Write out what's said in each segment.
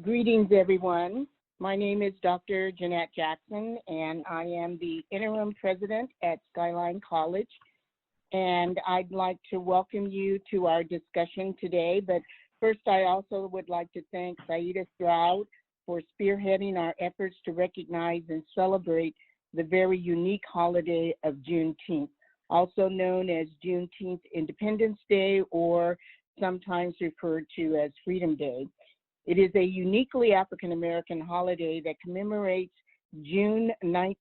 Greetings, everyone. My name is Dr. Jeanette Jackson, and I am the interim president at Skyline College. And I'd like to welcome you to our discussion today. But first, I also would like to thank Saida Stroud for spearheading our efforts to recognize and celebrate the very unique holiday of Juneteenth, also known as Juneteenth Independence Day, or sometimes referred to as Freedom Day. It is a uniquely African-American holiday that commemorates June 19,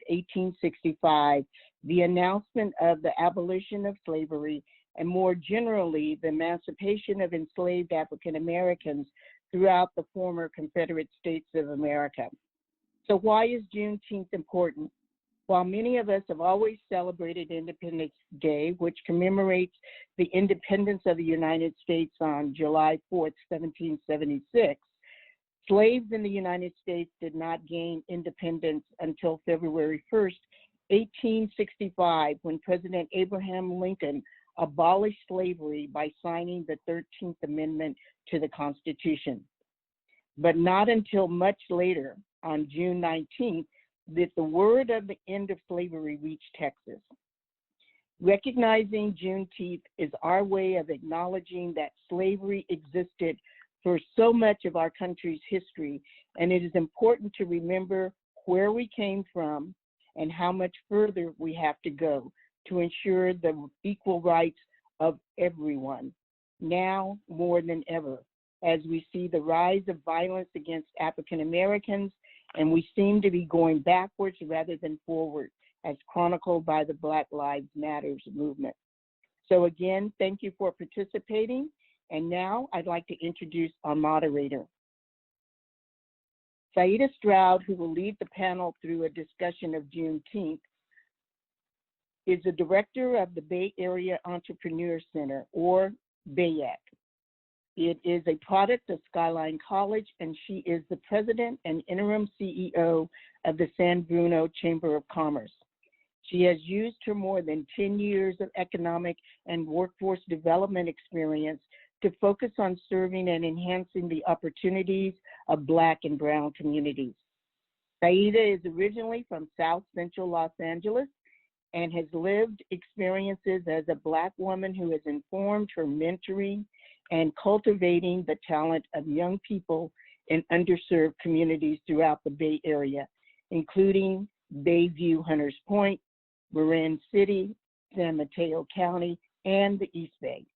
1865, the announcement of the abolition of slavery, and more generally, the emancipation of enslaved African-Americans throughout the former Confederate States of America. So why is Juneteenth important? While many of us have always celebrated Independence Day, which commemorates the independence of the United States on July 4th, 1776, slaves in the United States did not gain independence until February 1st, 1865, when President Abraham Lincoln abolished slavery by signing the 13th Amendment to the Constitution. But not until much later, on June 19th, did the word of the end of slavery reach Texas. Recognizing Juneteenth is our way of acknowledging that slavery existed for so much of our country's history, and it is important to remember where we came from and how much further we have to go to ensure the equal rights of everyone, now more than ever, as we see the rise of violence against African Americans, and we seem to be going backwards rather than forward, as chronicled by the Black Lives Matter movement. So again, thank you for participating. And now I'd like to introduce our moderator. Saida Stroud, who will lead the panel through a discussion of Juneteenth, is the director of the Bay Area Entrepreneur Center, or BAEC. It is a product of Skyline College, and she is the president and interim CEO of the San Bruno Chamber of Commerce. She has used her more than 10 years of economic and workforce development experience to focus on serving and enhancing the opportunities of Black and Brown communities. Saida is originally from South Central Los Angeles and has lived experiences as a Black woman who has informed her mentoring and cultivating the talent of young people in underserved communities throughout the Bay Area, including Bayview, Hunters Point, Marin City, San Mateo County, and the East Bay.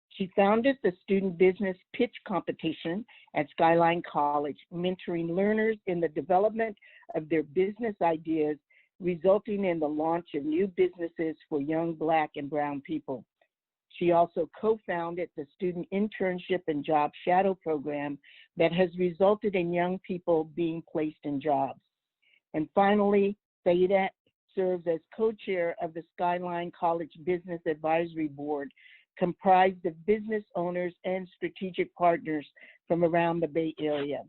She founded the Student Business Pitch Competition at Skyline College, mentoring learners in the development of their business ideas, resulting in the launch of new businesses for young Black and Brown people. She also co-founded the Student Internship and Job Shadow Program that has resulted in young people being placed in jobs. And finally, Saida serves as co-chair of the Skyline College Business Advisory Board, comprised of business owners and strategic partners from around the Bay Area.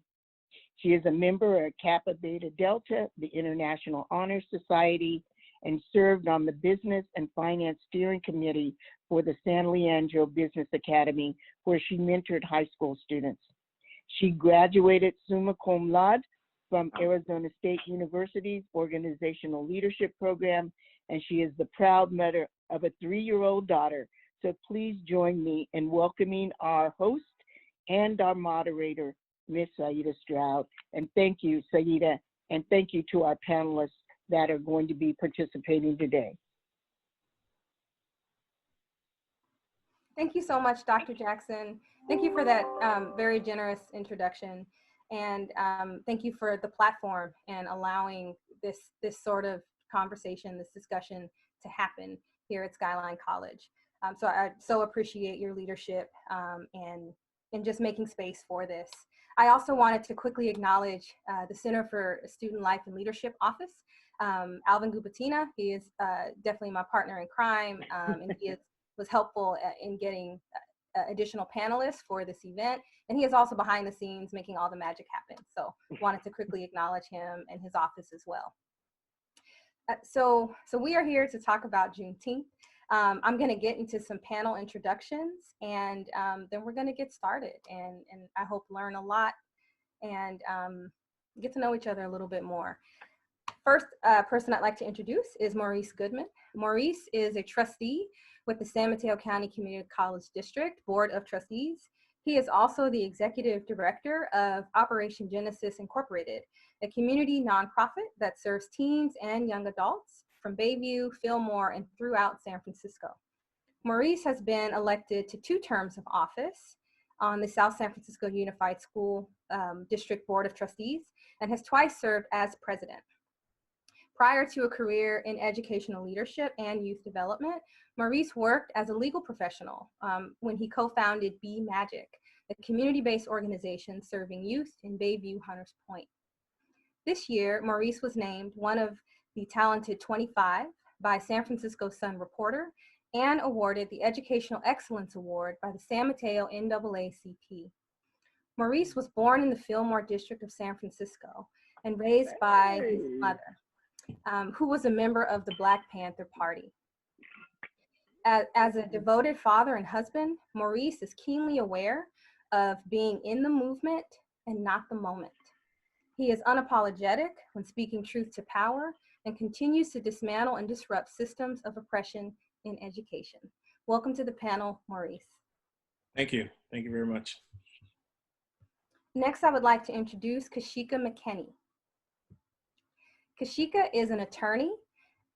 She is a member of Kappa Beta Delta, the International Honor Society, and served on the Business and Finance Steering Committee for the San Leandro Business Academy, where she mentored high school students. She graduated summa cum laude from Arizona State University's Organizational Leadership Program, and she is the proud mother of a 3-year-old daughter. So please join me in welcoming our host and our moderator, Ms. Saida Stroud. And thank you, Saida, and thank you to our panelists that are going to be participating today. Thank you so much, Dr. Jackson. Thank you for that very generous introduction. And thank you for the platform and allowing this sort of conversation, this discussion to happen here at Skyline College. So I so appreciate your leadership and just making space for this. I also wanted to quickly acknowledge the Center for Student Life and Leadership Office. Alvin Gubatina, he is definitely my partner in crime, and he was helpful in getting additional panelists for this event. And he is also behind the scenes making all the magic happen. So wanted to quickly acknowledge him and his office as well. So we are here to talk about Juneteenth. I'm going to get into some panel introductions, and then we're going to get started, and I hope learn a lot and get to know each other a little bit more. First person I'd like to introduce is Maurice Goodman. Maurice is a trustee with the San Mateo County Community College District Board of Trustees. He is also the executive director of Operation Genesis Incorporated, a community nonprofit that serves teens and young adults from Bayview, Fillmore, and throughout San Francisco. Maurice has been elected to 2 terms of office on the South San Francisco Unified School District Board of Trustees and has twice served as president. Prior to a career in educational leadership and youth development, Maurice worked as a legal professional when he co-founded BAEC, a community-based organization serving youth in Bayview, Hunters Point. This year, Maurice was named one of the talented 25 by San Francisco Sun Reporter and awarded the Educational Excellence Award by the San Mateo NAACP. Maurice was born in the Fillmore district of San Francisco and raised by his mother, who was a member of the Black Panther Party. As a devoted father and husband, Maurice is keenly aware of being in the movement and not the moment. He is unapologetic when speaking truth to power and continues to dismantle and disrupt systems of oppression in education. Welcome to the panel, Maurice. Thank you. Thank you very much. Next, I would like to introduce Kashika McKinney. Kashika is an attorney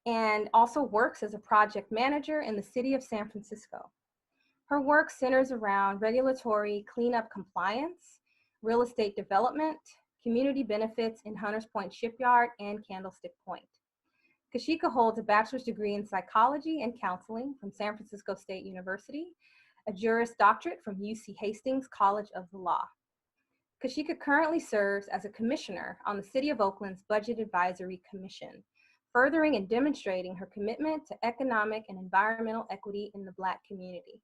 and also works as a project manager in the city of San Francisco. Her work centers around regulatory cleanup compliance, real estate development, community benefits in Hunters Point Shipyard and Candlestick Point. Kashika holds a bachelor's degree in psychology and counseling from San Francisco State University, a Juris Doctorate from UC Hastings College of the Law. Kashika currently serves as a commissioner on the City of Oakland's Budget Advisory Commission, furthering and demonstrating her commitment to economic and environmental equity in the Black community.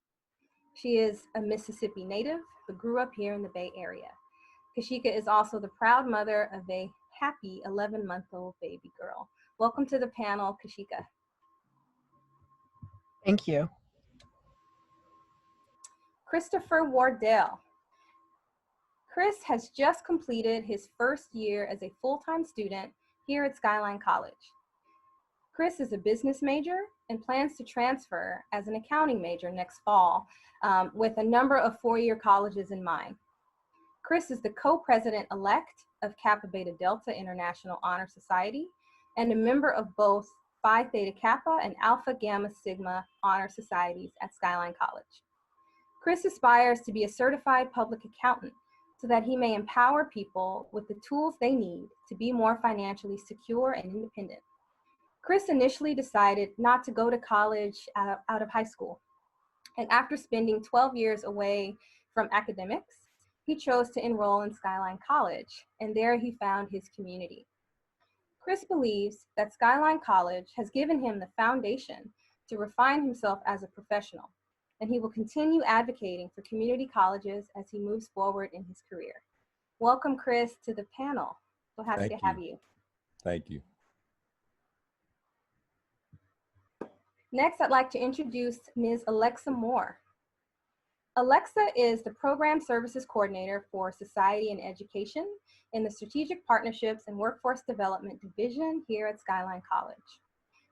She is a Mississippi native, but grew up here in the Bay Area. Kashika is also the proud mother of a happy 11-month-old baby girl. Welcome to the panel, Kashika. Thank you. Christopher Wardell. Chris has just completed his first year as a full-time student here at Skyline College. Chris is a business major and plans to transfer as an accounting major next fall with a number of 4-year colleges in mind. Chris is the co-president-elect of Kappa Beta Delta International Honor Society and a member of both Phi Theta Kappa and Alpha Gamma Sigma Honor Societies at Skyline College. Chris aspires to be a certified public accountant so that he may empower people with the tools they need to be more financially secure and independent. Chris initially decided not to go to college out of high school. And after spending 12 years away from academics, he chose to enroll in Skyline College, and there he found his community. Chris believes that Skyline College has given him the foundation to refine himself as a professional, and he will continue advocating for community colleges as he moves forward in his career. Welcome, Chris, to the panel. So happy to have you. Thank you. Next, I'd like to introduce Ms. Alexa Moore. Alexa is the Program Services Coordinator for Society and Education in the Strategic Partnerships and Workforce Development Division here at Skyline College.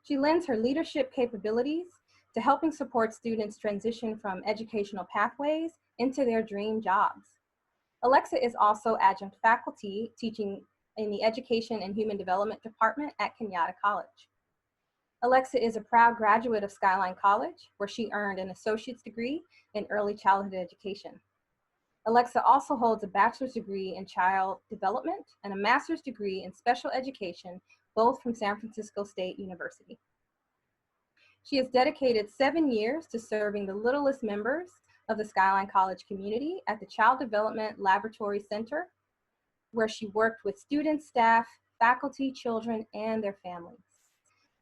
She lends her leadership capabilities to helping support students transition from educational pathways into their dream jobs. Alexa is also adjunct faculty teaching in the Education and Human Development Department at Kenyatta College. Alexa is a proud graduate of Skyline College, where she earned an associate's degree in early childhood education. Alexa also holds a bachelor's degree in child development and a master's degree in special education, both from San Francisco State University. She has dedicated 7 years to serving the littlest members of the Skyline College community at the Child Development Laboratory Center, where she worked with students, staff, faculty, children, and their families.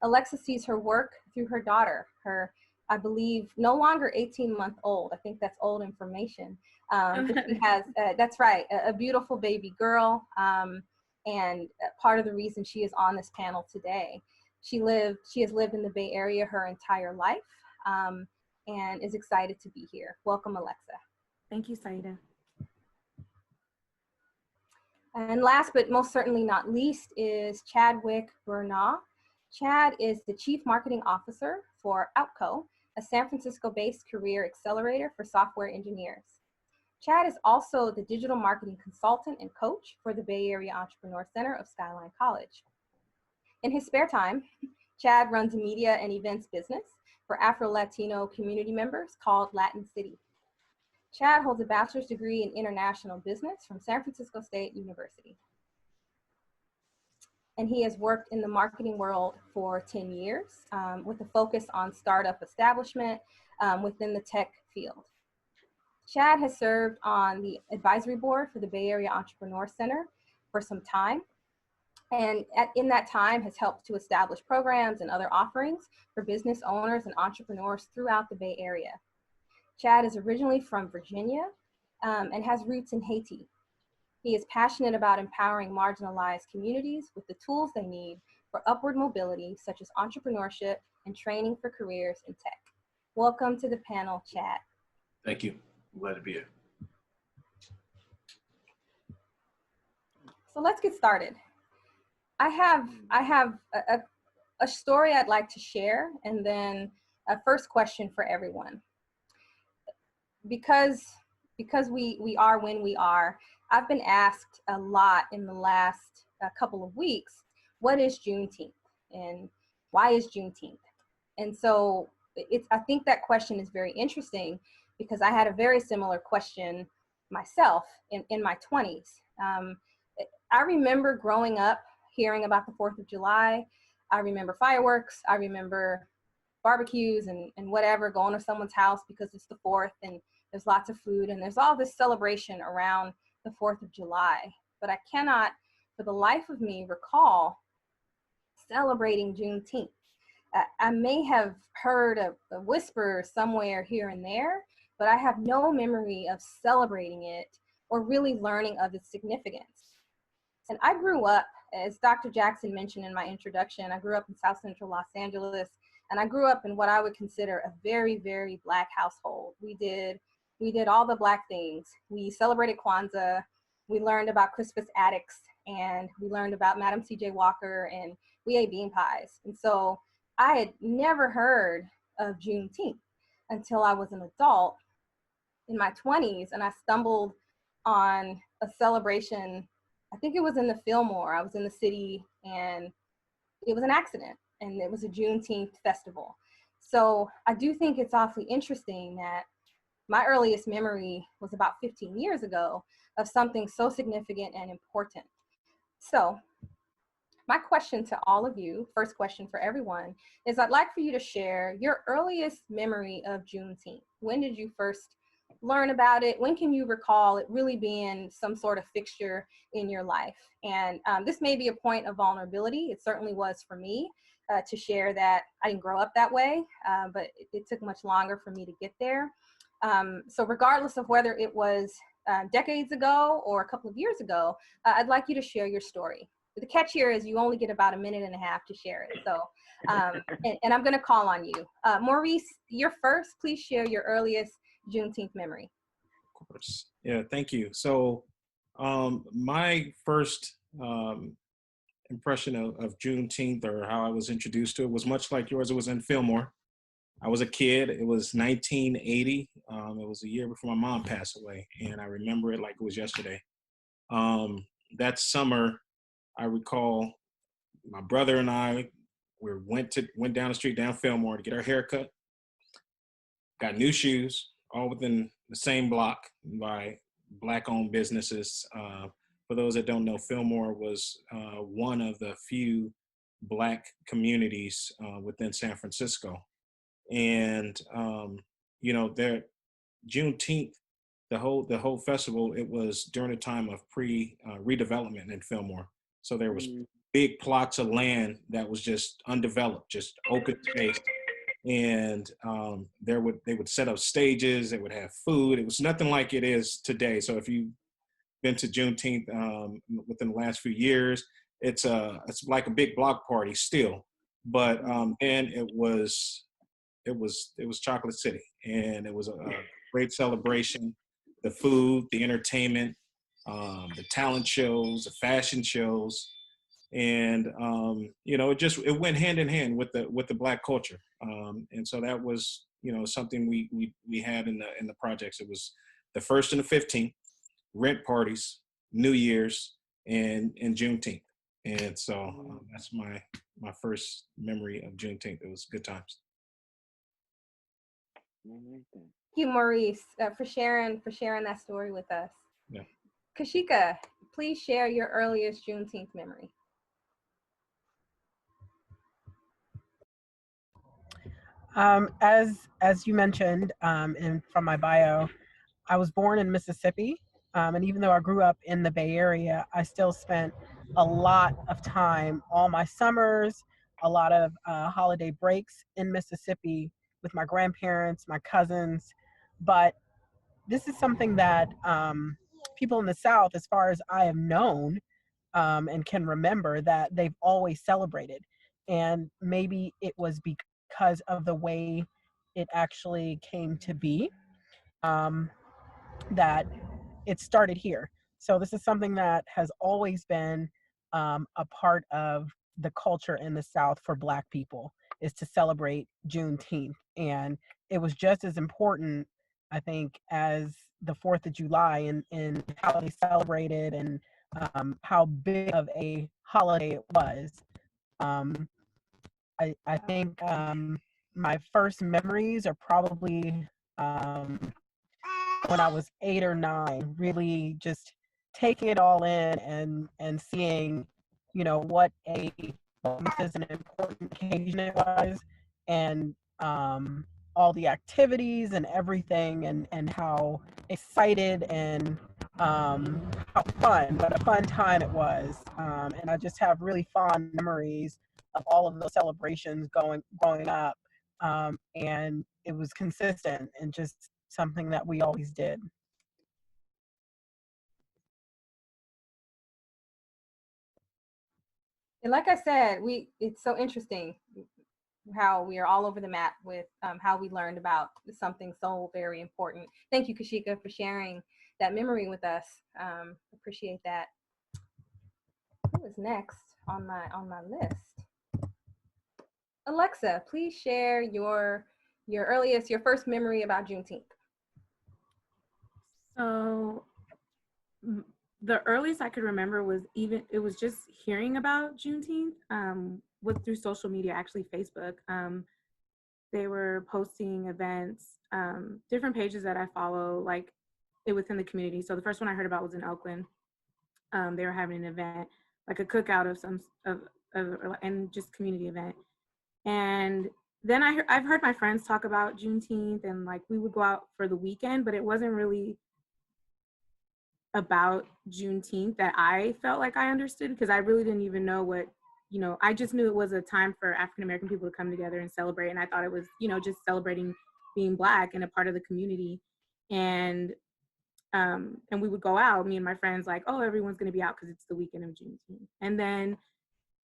Alexa sees her work through her daughter, her, I believe, no longer 18-month-old. I think that's old information. But she has, that's right, a beautiful baby girl. And part of the reason she is on this panel today. She has lived in the Bay Area her entire life and is excited to be here. Welcome, Alexa. Thank you, Saida. And last but most certainly not least is Chadwick Bernal. Chad is the Chief Marketing Officer for Outco, a San Francisco-based career accelerator for software engineers. Chad is also the digital marketing consultant and coach for the Bay Area Entrepreneur Center of Skyline College. In his spare time, Chad runs a media and events business for Afro-Latino community members called Latin City. Chad holds a bachelor's degree in international business from San Francisco State University. And he has worked in the marketing world for 10 years with a focus on startup establishment within the tech field. Chad has served on the advisory board for the Bay Area Entrepreneur Center for some time. And in that time has helped to establish programs and other offerings for business owners and entrepreneurs throughout the Bay Area. Chad is originally from Virginia and has roots in Haiti. He is passionate about empowering marginalized communities with the tools they need for upward mobility, such as entrepreneurship and training for careers in tech. Welcome to the panel, Chad. Thank you. I'm glad to be here. So let's get started. I have a story I'd like to share, and then a first question for everyone. Because we are when we are, I've been asked a lot in the last couple of weeks, what is Juneteenth and why is Juneteenth? And so I think that question is very interesting because I had a very similar question myself in my 20s. I remember growing up hearing about the 4th of July. I remember fireworks. I remember barbecues and whatever, going to someone's house because it's the 4th and there's lots of food and there's all this celebration around the 4th of July. But I cannot, for the life of me, recall celebrating Juneteenth. I may have heard a whisper somewhere here and there, but I have no memory of celebrating it or really learning of its significance. And I grew up, as Dr. Jackson mentioned in my introduction, I grew up in South Central Los Angeles, and I grew up in what I would consider a very, very Black household. We did all the Black things. We celebrated Kwanzaa, we learned about Crispus Attucks, and we learned about Madam C.J. Walker, and we ate bean pies. And so I had never heard of Juneteenth until I was an adult in my 20s, and I stumbled on a celebration. I think it was in the Fillmore. I was in the city, and it was an accident, and it was a Juneteenth festival. So I do think it's awfully interesting that my earliest memory was about 15 years ago of something so significant and important. So my question to all of you, first question for everyone, is I'd like for you to share your earliest memory of Juneteenth. When did you first learn about it? When can you recall it really being some sort of fixture in your life? And this may be a point of vulnerability. It certainly was for me to share that I didn't grow up that way, but it took much longer for me to get there. So regardless of whether it was decades ago or a couple of years ago, I'd like you to share your story. The catch here is you only get about a minute and a half to share it. So, and I'm gonna call on you. Maurice, you're first. Please share your earliest Juneteenth memory. Of course. Yeah, thank you. So my first impression of Juneteenth, or how I was introduced to it, was much like yours. It was in Fillmore. I was a kid. It was 1980. It was a year before my mom passed away, and I remember it like it was yesterday. That summer, I recall my brother and I went down the street down Fillmore to get our hair cut. Got new shoes, all within the same block by Black-owned businesses. For those that don't know, Fillmore was one of the few Black communities within San Francisco. And you know, Juneteenth, the whole festival, it was during a time of redevelopment in Fillmore. So there was big plots of land that was just undeveloped, just open space. And they would set up stages, they would have food. It was nothing like it is today. So if you've been to Juneteenth within the last few years, it's like a big block party still. But then it was Chocolate City, and it was a great celebration. The food, the entertainment, the talent shows, the fashion shows, and it went hand in hand with the Black culture. And so that was something we had in the projects. It was the 1st and the 15th, rent parties, New Year's, and Juneteenth. And so that's my first memory of Juneteenth. It was good times. Thank you, Maurice, for sharing that story with us. Yeah. Kashika, please share your earliest Juneteenth memory. As you mentioned, and from my bio, I was born in Mississippi, and even though I grew up in the Bay Area, I still spent a lot of time, all my summers, a lot of holiday breaks in Mississippi with my grandparents, my cousins. But this is something that people in the South, as far as I have known and can remember, that they've always celebrated. And maybe it was because of the way it actually came to be that it started here. So this is something that has always been a part of the culture in the South for Black people, is to celebrate Juneteenth. And it was just as important, I think, as the 4th of July in how they celebrated and how big of a holiday it was. I think my first memories are probably when I was 8 or 9, really just taking it all in and seeing, what an important occasion it was, and all the activities and everything, and how excited and how fun, but a fun time it was. And I just have really fond memories of all of those celebrations growing up. And it was consistent and just something that we always did. And like I said, it's so interesting how we are all over the map with how we learned about something so very important. Thank you, Kashika, for sharing that memory with us. Appreciate that. Who is next on my list? Alexa, please share your first memory about Juneteenth. So the earliest I could remember was just hearing about Juneteenth through social media, actually Facebook. They were posting events, different pages that I follow, like within the community. So the first one I heard about was in Oakland. They were having an event, like a cookout and just community event. And then I've heard my friends talk about Juneteenth, and like we would go out for the weekend, but it wasn't really about Juneteenth that I felt like I understood, because I really didn't even know what, I just knew it was a time for African American people to come together and celebrate. And I thought it was, just celebrating being Black and a part of the community. And we would go out, me and my friends, like, oh, everyone's going to be out because it's the weekend of Juneteenth. And then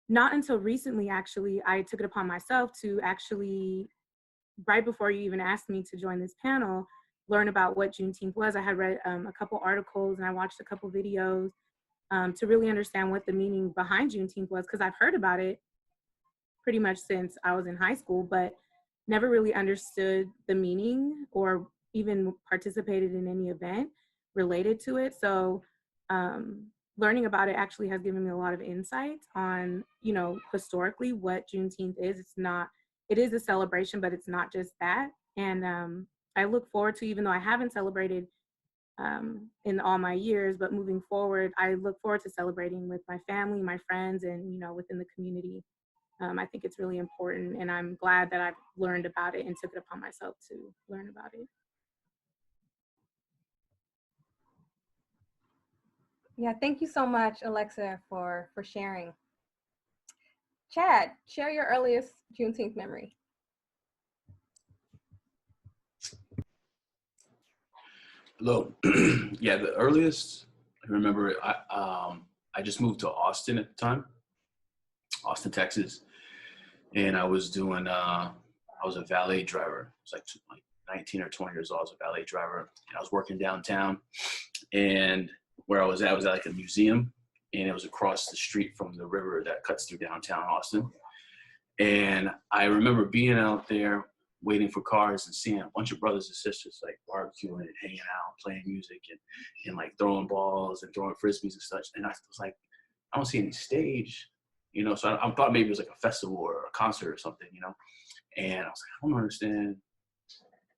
not until recently, actually, I took it upon myself to actually, right before you even asked me to join this panel, learn about what Juneteenth was. I had read a couple articles and I watched a couple videos to really understand what the meaning behind Juneteenth was, because I've heard about it pretty much since I was in high school, but never really understood the meaning or even participated in any event related to it. So learning about it actually has given me a lot of insight on, historically what Juneteenth is. It is a celebration, but it's not just that. And I look forward to, even though I haven't celebrated in all my years, but moving forward, I look forward to celebrating with my family, my friends, and, within the community. I think it's really important, and I'm glad that I've learned about it and took it upon myself to learn about it. Yeah, thank you so much, Alexa, for sharing. Chad, share your earliest Juneteenth memory. Hello. Yeah, the earliest I remember, I just moved to Austin at the time, Austin, Texas, and I was doing, I was a valet driver. I was like 19 or 20 years old. I was a valet driver, and I was working downtown, and where I was at like a museum, and it was across the street from the river that cuts through downtown Austin. And I remember being out there waiting for cars and seeing a bunch of brothers and sisters like barbecuing and hanging out, playing music and like throwing balls and throwing frisbees and such. And I was like, I don't see any stage, you know? So I thought maybe it was like a festival or a concert or something, you know? And I was like, I don't understand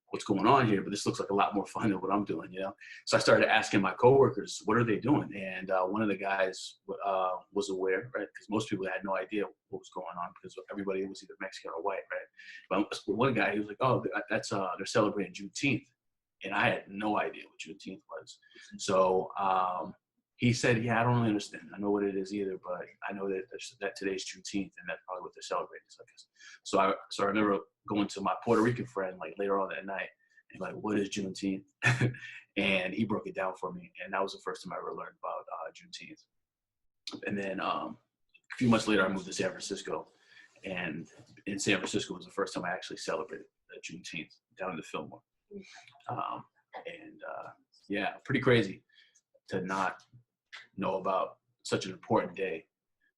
what's going on here, but this looks like a lot more fun than what I'm doing, you know? So I started asking my coworkers, what are they doing? And one of the guys was aware, right? Because most people had no idea what was going on because everybody was either Mexican or white, right? But one guy, he was like, oh, that's they're celebrating Juneteenth. And I had no idea what Juneteenth was. So he said, yeah, I don't really understand. I know what it is either, but I know that today's Juneteenth and that's probably what they're celebrating. So I remember going to my Puerto Rican friend like later on that night and like, what is Juneteenth? And he broke it down for me. And that was the first time I ever learned about Juneteenth. And then a few months later, I moved to San Francisco. And in San Francisco was the first time I actually celebrated Juneteenth down in the Fillmore. Yeah, pretty crazy to not know about such an important day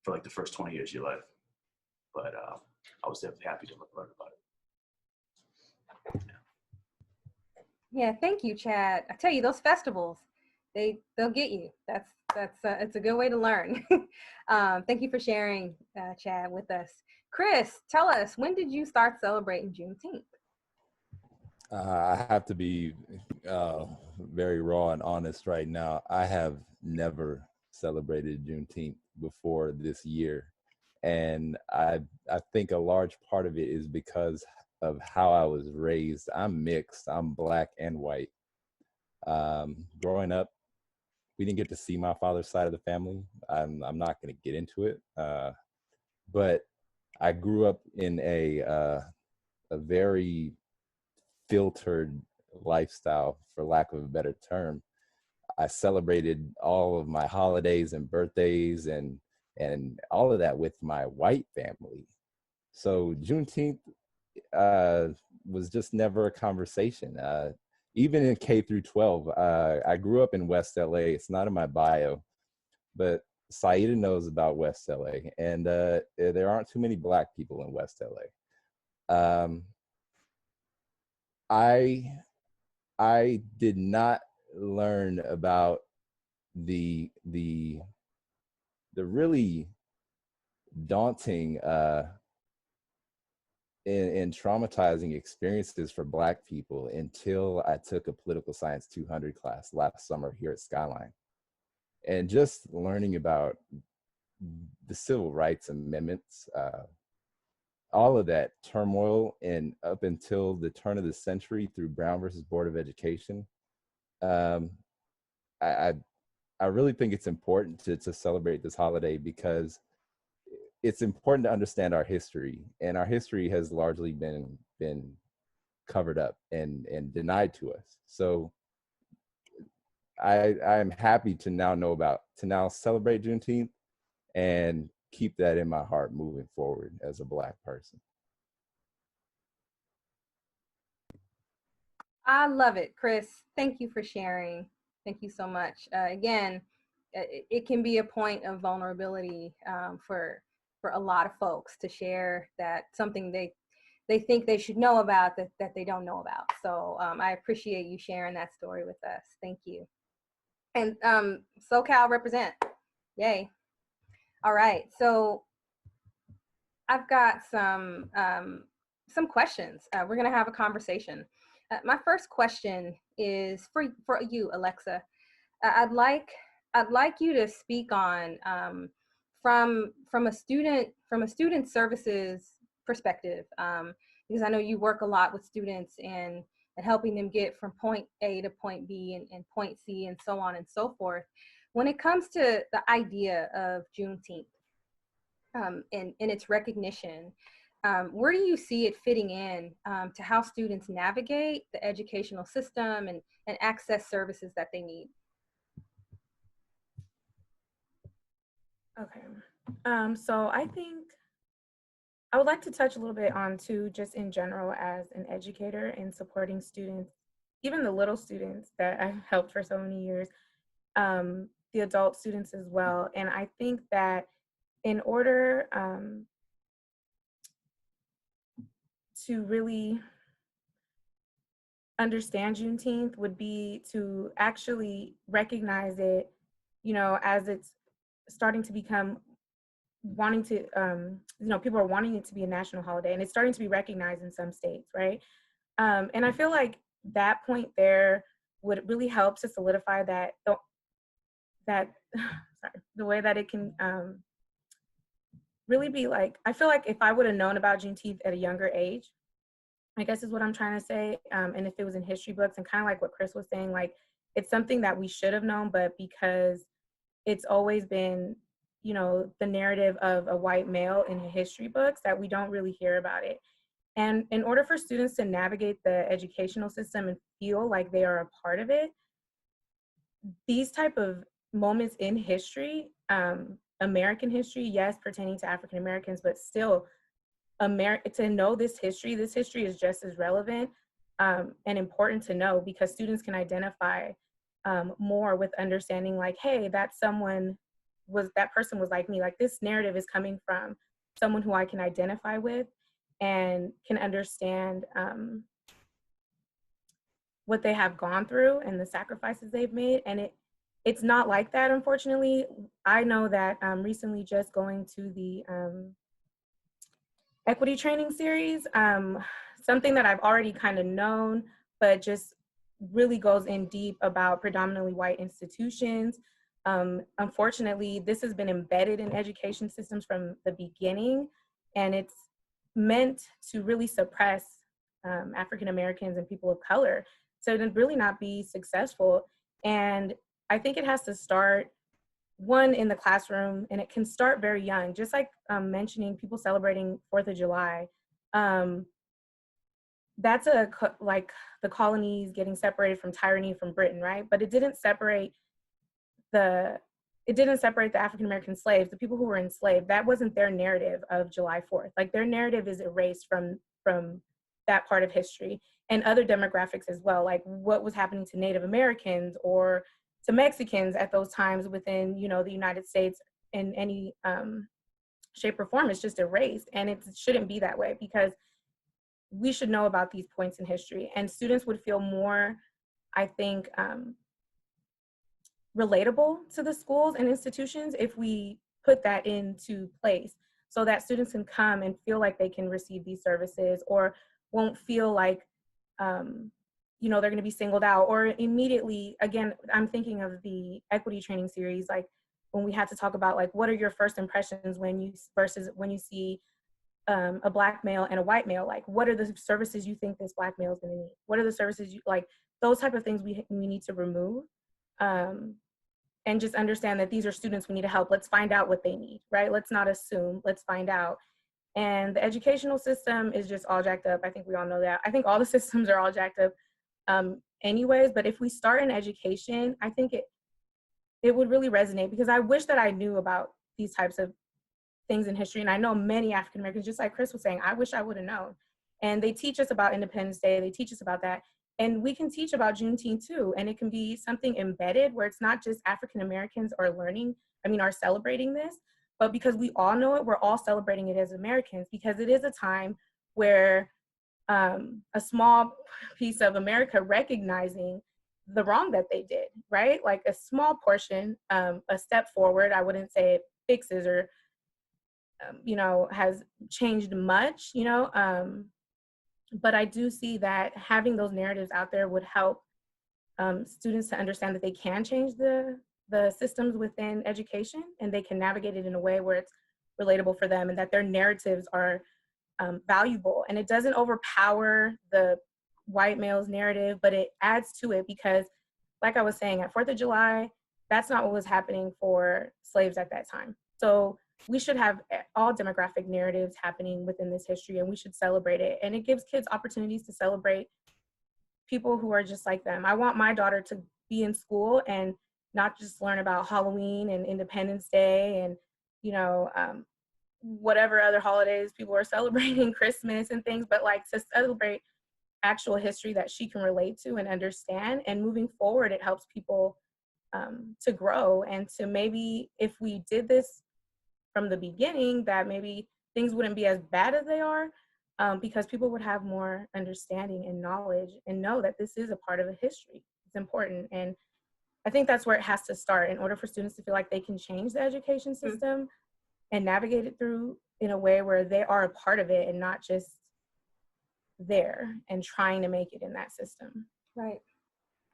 for like the first 20 years of your life. But I was definitely happy to learn about it. Yeah, thank you, Chad. I tell you, those festivals, they'll get you. It's a good way to learn. Thank you for sharing, Chad, with us. Chris, tell us, when did you start celebrating Juneteenth? I have to be very raw and honest right now. I have never celebrated Juneteenth before this year. And I think a large part of it is because of how I was raised. I'm mixed, I'm Black and white. Growing up, we didn't get to see my father's side of the family. I'm not gonna get into it. But I grew up in a very filtered lifestyle, for lack of a better term. I celebrated all of my holidays and birthdays and all of that with my white family. So Juneteenth was just never a conversation. Even in K through 12, I grew up in West LA. It's not in my bio, but Saida knows about West LA, and there aren't too many Black people in West LA. I did not learn about the really daunting and traumatizing experiences for Black people until I took a political science 200 class last summer here at Skyline. And just learning about the civil rights amendments, all of that turmoil, and up until the turn of the century through Brown versus Board of Education, I really think it's important to celebrate this holiday because it's important to understand our history, and our history has largely been covered up and denied to us. So I'm happy to now celebrate Juneteenth and keep that in my heart moving forward as a Black person. I love it, Chris. Thank you for sharing. Thank you so much. Again, it can be a point of vulnerability for a lot of folks to share that something they think they should know about that they don't know about. So I appreciate you sharing that story with us. Thank you. And SoCal represent. Yay. All right. So I've got some questions. We're going to have a conversation. My first question is for you, Alexa. I'd like you to speak on from a student services perspective, because I know you work a lot with students and helping them get from point A to point B and point C and so on and so forth. When it comes to the idea of Juneteenth and its recognition, where do you see it fitting in to how students navigate the educational system and access services that they need? Okay, so I think I would like to touch a little bit on too, just in general as an educator and supporting students, even the little students that I've helped for so many years. the adult students as well. And I think that in order to really understand Juneteenth would be to actually recognize it, you know, as it's starting to become wanting to, you know, people are wanting it to be a national holiday, and it's starting to be recognized in some states, right? And I feel like that point there would really help to solidify that, sorry, the way that it can really be like, I feel like if I would have known about Juneteenth at a younger age, I guess is what I'm trying to say. And if it was in history books, and kind of like what Chris was saying, like it's something that we should have known, but because it's always been, you know, the narrative of a white male in history books, that we don't really hear about it. And in order for students to navigate the educational system and feel like they are a part of it, these type of moments in history, American history, yes, pertaining to African Americans, but still to know this history is just as relevant and important to know, because students can identify more with understanding like, hey, that person was like me, like this narrative is coming from someone who I can identify with and can understand what they have gone through and the sacrifices they've made. And it's not like that, unfortunately. I know that recently, just going to the equity training series, something that I've already kind of known, but just really goes in deep about predominantly white institutions. Unfortunately, this has been embedded in education systems from the beginning, and it's meant to really suppress African Americans and people of color, so to really not be successful. And I think it has to start, one, in the classroom, and it can start very young, just like mentioning people celebrating 4th of July. That's like the colonies getting separated from tyranny from Britain, right? But it didn't separate the African American slaves, the people who were enslaved. That wasn't their narrative of July 4th. Like their narrative is erased from that part of history, and other demographics as well, like what was happening to Native Americans or to Mexicans at those times within, you know, the United States in any shape or form. It's just erased, and it shouldn't be that way, because we should know about these points in history, and students would feel more, I think, relatable to the schools and institutions if we put that into place, so that students can come and feel like they can receive these services, or won't feel like you know, they're going to be singled out, or immediately. Again, I'm thinking of the equity training series, like when we had to talk about like, what are your first impressions when you see a Black male and a white male, like what are the services you think this Black male is going to need? What are the services you like? Those type of things we need to remove, and just understand that these are students we need to help. Let's find out what they need, right? Let's not assume, let's find out. And the educational system is just all jacked up. I think we all know that. I think all the systems are all jacked up anyways, but if we start in education, I think it would really resonate, because I wish that I knew about these types of things in history. And I know many African Americans, just like Chris was saying, I wish I would have known. And they teach us about Independence Day, they teach us about that. And we can teach about Juneteenth too. And it can be something embedded where it's not just African Americans are celebrating this, but because we all know it, we're all celebrating it as Americans, because it is a time where a small piece of America recognizing the wrong that they did, right? Like a small portion, a step forward. I wouldn't say it fixes or, you know, has changed much, you know, but I do see that having those narratives out there would help students to understand that they can change the systems within education, and they can navigate it in a way where it's relatable for them, and that their narratives are valuable, and it doesn't overpower the white male's narrative, but it adds to it, because like I was saying, at 4th of July, that's not what was happening for slaves at that time. So we should have all demographic narratives happening within this history, and we should celebrate it. And it gives kids opportunities to celebrate people who are just like them. I want my daughter to be in school and not just learn about Halloween and Independence Day and, you know, whatever other holidays people are celebrating, Christmas and things, but like to celebrate actual history that she can relate to and understand. And moving forward, it helps people to grow, and to maybe if we did this from the beginning, that maybe things wouldn't be as bad as they are, because people would have more understanding and knowledge and know that this is a part of a history. It's important. And I think that's where it has to start in order for students to feel like they can change the education system and navigate it through in a way where they are a part of it and not just there and trying to make it in that system. Right.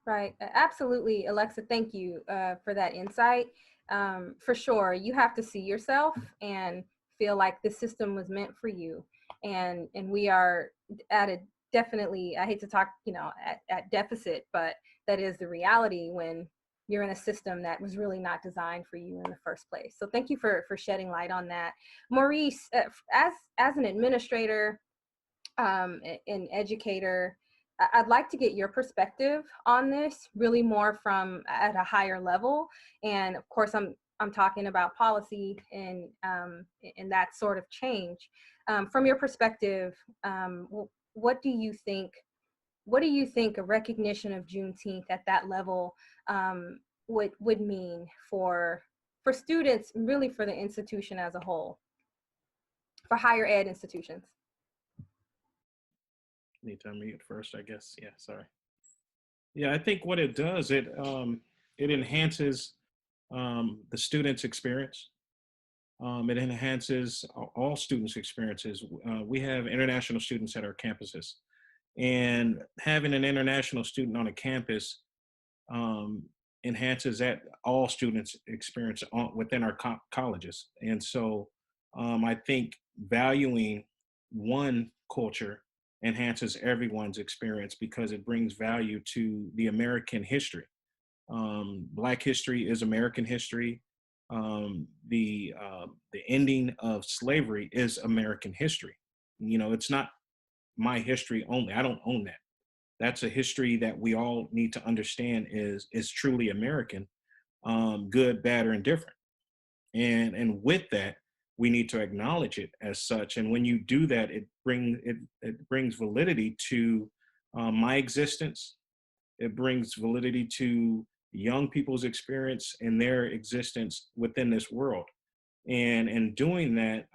Right. Absolutely. Alexa, thank you for that insight. For sure, you have to see yourself and feel like the system was meant for you. And we are at a definitely, I hate to talk, at deficit, but that is the reality when you're in a system that was really not designed for you in the first place. So thank you for shedding light on that. Maurice, as an administrator, an educator, I'd like to get your perspective on this, really more from at a higher level. And of course, I'm talking about policy and that sort of change. From your perspective, what do you think? What do you think a recognition of Juneteenth at that level would mean for students, really for the institution as a whole, for higher ed institutions? Need to unmute first, I guess. Yeah, sorry. Yeah, I think what it does, it enhances the student's experience. It enhances all students' experiences. We have international students at our campuses, and having an international student on a campus enhances that all students' experience within our colleges. And so I think valuing one culture enhances everyone's experience because it brings value to the American history. Black history is American history. The ending of slavery is American history. It's not my history only. I don't own that. That's a history that we all need to understand is truly American, good, bad, or indifferent. And with that, we need to acknowledge it as such. And when you do that, it brings validity to my existence. It brings validity to young people's experience and their existence within this world. And in doing that,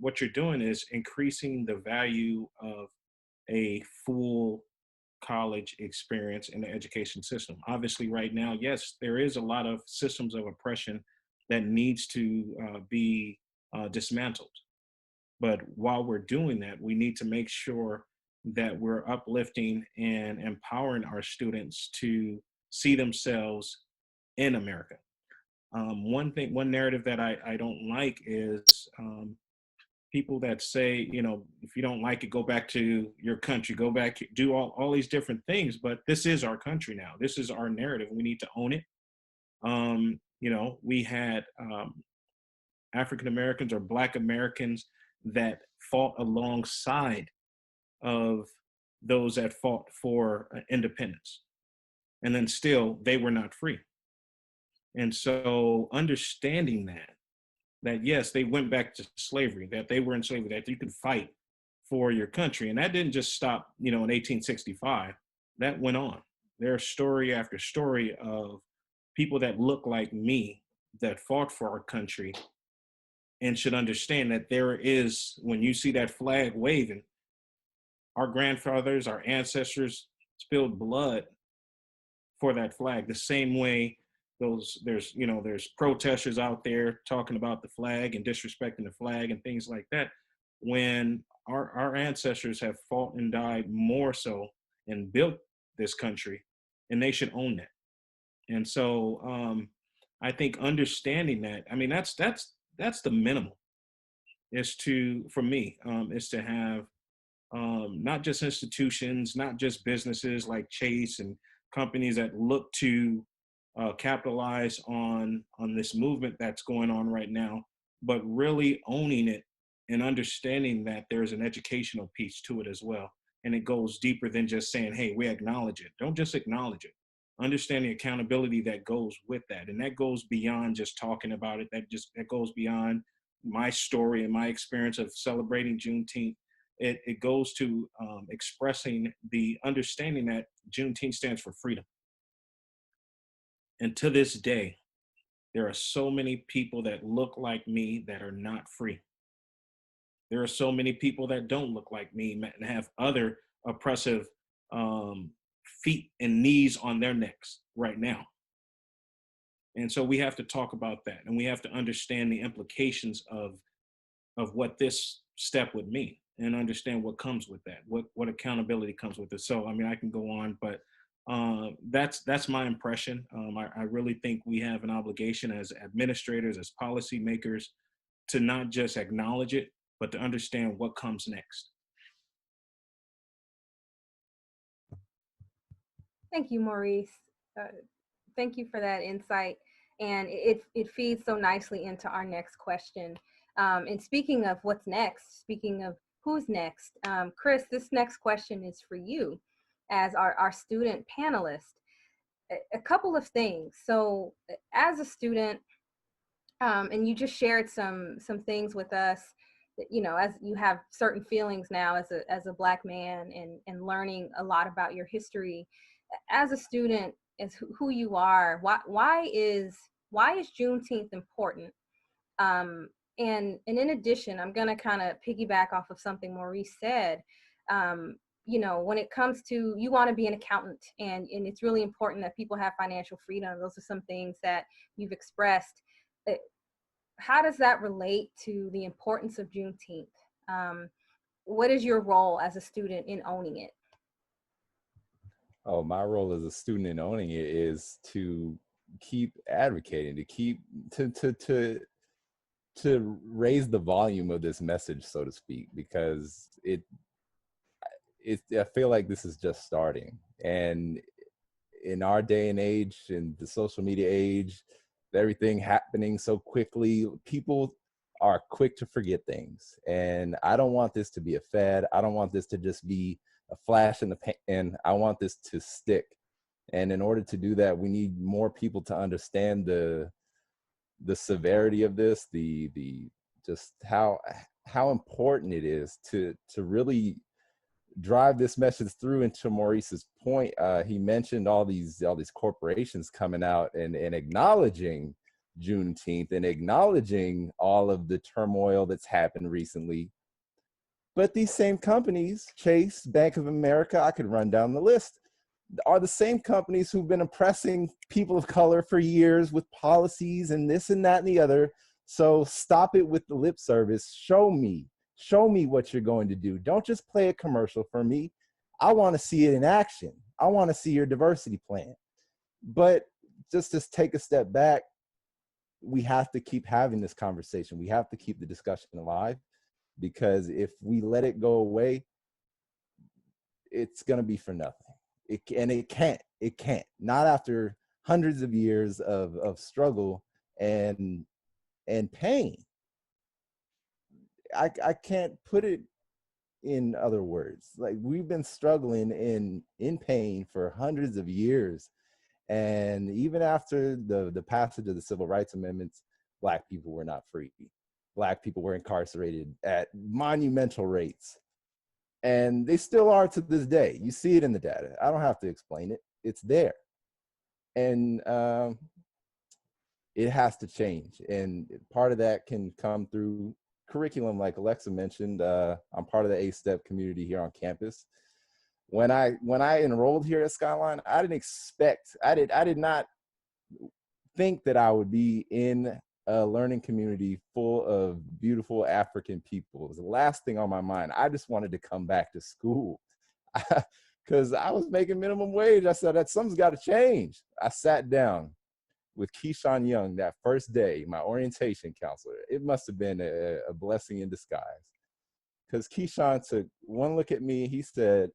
what you're doing is increasing the value of a full college experience in the education system. Obviously, right now, yes, there is a lot of systems of oppression that needs to be dismantled. But while we're doing that, we need to make sure that we're uplifting and empowering our students to see themselves in America. One narrative that I don't like is people that say, if you don't like it, go back to your country, go back, do all these different things. But this is our country now. This is our narrative. We need to own it. We had African Americans or Black Americans that fought alongside of those that fought for independence. And then still, they were not free. And so understanding that yes, they went back to slavery, that they were in slavery, that you could fight for your country. And that didn't just stop, in 1865. That went on. There's story after story of people that look like me that fought for our country and should understand that there is, when you see that flag waving, our grandfathers, our ancestors spilled blood for that flag. The same way there's protesters out there talking about the flag and disrespecting the flag and things like that, when our ancestors have fought and died more so and built this country, and they should own that. And so I think understanding that, that's the minimum, for me, is to have not just institutions, not just businesses like Chase and companies that look to capitalize on this movement that's going on right now, but really owning it and understanding that there's an educational piece to it as well. And it goes deeper than just saying, hey, we acknowledge it. Don't just acknowledge it. Understand the accountability that goes with that. And that goes beyond just talking about it. That goes beyond my story and my experience of celebrating Juneteenth. It goes to expressing the understanding that Juneteenth stands for freedom. And to this day, there are so many people that look like me that are not free. There are so many people that don't look like me and have other oppressive feet and knees on their necks right now. And so we have to talk about that, and we have to understand the implications of what this step would mean, and understand what comes with that, what accountability comes with it. So, I mean, I can go on, but that's my impression. I really think we have an obligation as administrators, as policymakers, to not just acknowledge it, but to understand what comes next. Thank you, Maurice. Thank you for that insight. And it feeds so nicely into our next question. And speaking of what's next, speaking of who's next, Chris, this next question is for you as our student panelist. A couple of things. So as a student, and you just shared some things with us, that, you know, as you have certain feelings now as a Black man, and learning a lot about your history. As a student, as who you are, why is Juneteenth important? And in addition, I'm gonna kind of piggyback off of something Maurice said. You know, when it comes to, you want to be an accountant, and it's really important that people have financial freedom. Those are some things that you've expressed. How does that relate to the importance of Juneteenth? What is your role as a student in owning it? Oh, my role as a student in owning it is to keep advocating, to keep to raise the volume of this message, so to speak, because I feel like this is just starting. And in our day and age, in the social media age, everything happening so quickly, people are quick to forget things. And I don't want this to be a fad. I don't want this to just be a flash in the pan. I want this to stick. And in order to do that, we need more people to understand the severity of this, the just how important it is to really drive this message through. And to Maurice's point, he mentioned all these corporations coming out and acknowledging Juneteenth and acknowledging all of the turmoil that's happened recently. But these same companies, Chase, Bank of America, I could run down the list, are the same companies who've been oppressing people of color for years with policies and this and that and the other. So stop it with the lip service. Show me what you're going to do. Don't just play a commercial for me. I want to see it in action. I want to see your diversity plan. But just to take a step back, we have to keep having this conversation. We have to keep the discussion alive, because if we let it go away, it's going to be for nothing. It can't, not after hundreds of years of struggle and pain. I can't put it in other words. Like, we've been struggling in pain for hundreds of years. And even after the passage of the Civil Rights Amendments, Black people were not free. Black people were incarcerated at monumental rates. And they still are to this day. You see it in the data. I don't have to explain it. It's there. And it has to change. And part of that can come through curriculum, like Alexa mentioned. I'm part of the A-STEP community here on campus. When I enrolled here at Skyline, I did not think that I would be in a learning community full of beautiful African people. It was the last thing on my mind. I just wanted to come back to school because I was making minimum wage. I said, that something's got to change. I sat down with Keyshawn Young that first day, my orientation counselor. It must have been a blessing in disguise, because Keyshawn took one look at me. He said,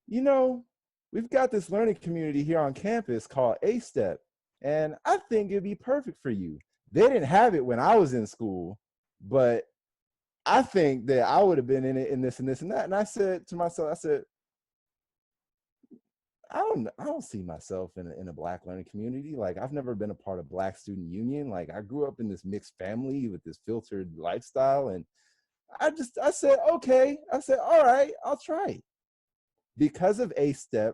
you know, we've got this learning community here on campus called A-STEP, and I think it'd be perfect for you. They didn't have it when I was in school, but I think that I would have been in it in this and this and that. And I said to myself, I said, I don't see myself in a Black learning community. Like, I've never been a part of Black Student Union. Like, I grew up in this mixed family with this filtered lifestyle. And I said, okay. I said, all right, I'll try it. Because of A-STEP,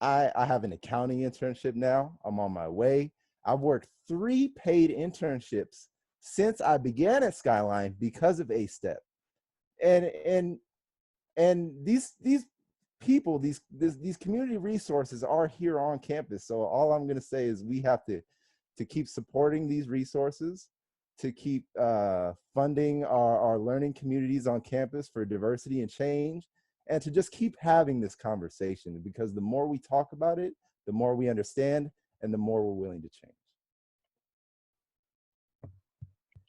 I have an accounting internship now. I'm on my way. I've worked 3 paid internships since I began at Skyline because of A-Step. And these people, these community resources are here on campus. So all I'm going to say is we have to keep supporting these resources, to keep funding our learning communities on campus for diversity and change, and to just keep having this conversation, because the more we talk about it, the more we understand, and the more we're willing to change.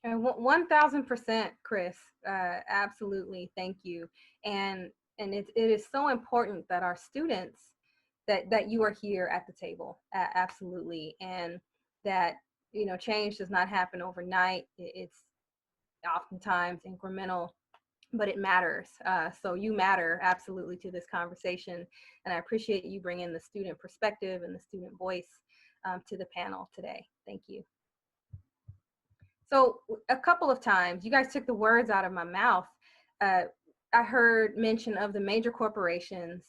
And 1000%, Chris. Absolutely, thank you. And it is so important that our students, that you are here at the table. Absolutely. And that, you know, change does not happen overnight. It's oftentimes incremental, but it matters. So you matter absolutely to this conversation. And I appreciate you bringing the student perspective and the student voice to the panel today. Thank you. So a couple of times, you guys took the words out of my mouth. I heard mention of the major corporations